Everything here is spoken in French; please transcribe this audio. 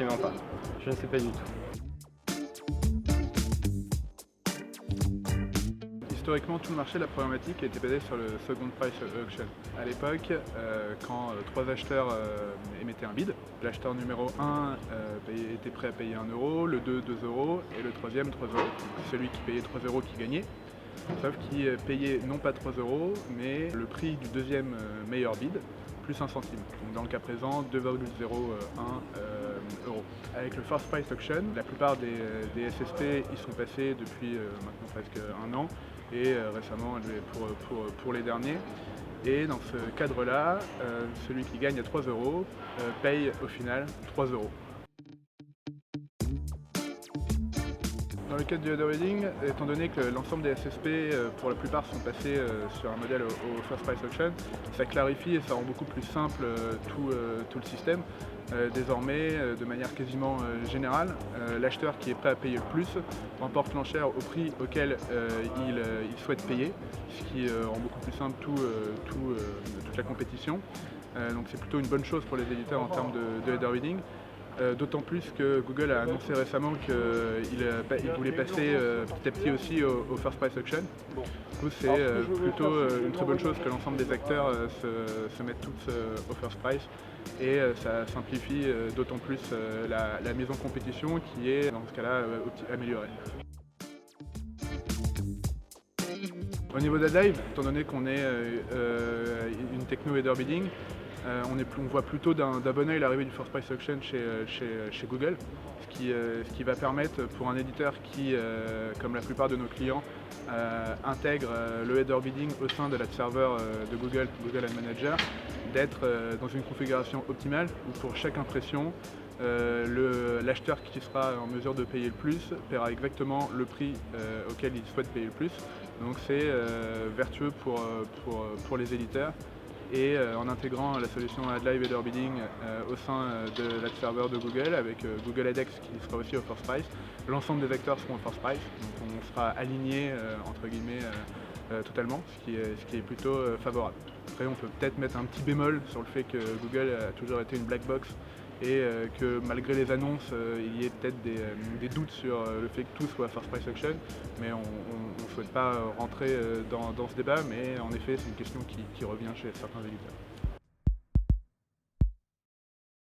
Effectivement pas. Je ne sais pas du tout. Historiquement, tout le marché de la programmatique a été basé sur le second price auction. À l'époque, quand trois acheteurs émettaient un bid, l'acheteur numéro 1 était prêt à payer 1 euro, le 2, 2 euros et le troisième 3 euros. Celui qui payait 3 euros qui gagnait, sauf qu'il payait non pas 3 euros, mais le prix du deuxième meilleur bid, plus 1 centime. Donc dans le cas présent, 2,01 euros. Avec le first price auction, la plupart des SSP y sont passés depuis maintenant presque un an et récemment pour les derniers. Et dans ce cadre-là, celui qui gagne à 3 euros paye au final 3 euros. Dans le cadre du header bidding, étant donné que l'ensemble des SSP pour la plupart sont passés sur un modèle au first price auction, ça clarifie et ça rend beaucoup plus simple tout le système. Désormais, de manière quasiment générale, l'acheteur qui est prêt à payer le plus remporte l'enchère au prix auquel il souhaite payer, ce qui rend beaucoup plus simple toute la compétition. Donc c'est plutôt une bonne chose pour les éditeurs en termes de header bidding. D'autant plus que Google a annoncé récemment qu'il voulait passer petit à petit aussi au first price auction. Du coup, c'est plutôt une très bonne chose que l'ensemble des acteurs se mettent tous au first price et ça simplifie d'autant plus la mise en compétition qui est dans ce cas-là améliorée. Au niveau d'AdLive, étant donné qu'on est une techno header bidding, on voit plutôt d'un bon oeil l'arrivée du first price auction chez Google, ce qui va permettre pour un éditeur qui, comme la plupart de nos clients, intègre le header bidding au sein de la serveur de Google Ad Manager, d'être dans une configuration optimale où pour chaque impression, l'acheteur qui sera en mesure de payer le plus paiera exactement le prix auquel il souhaite payer le plus. Donc c'est vertueux pour les éditeurs. Et en intégrant la solution AdLive Header Bidding au sein de la serveur de Google avec Google AdX qui sera aussi au first price, l'ensemble des acteurs seront au first price, donc on sera aligné entre guillemets totalement, ce qui est plutôt favorable. Après on peut peut-être mettre un petit bémol sur le fait que Google a toujours été une black box et que malgré les annonces, il y ait peut-être des doutes sur le fait que tout soit first price auction, mais on ne souhaite pas rentrer dans ce débat, mais en effet c'est une question qui revient chez certains éditeurs.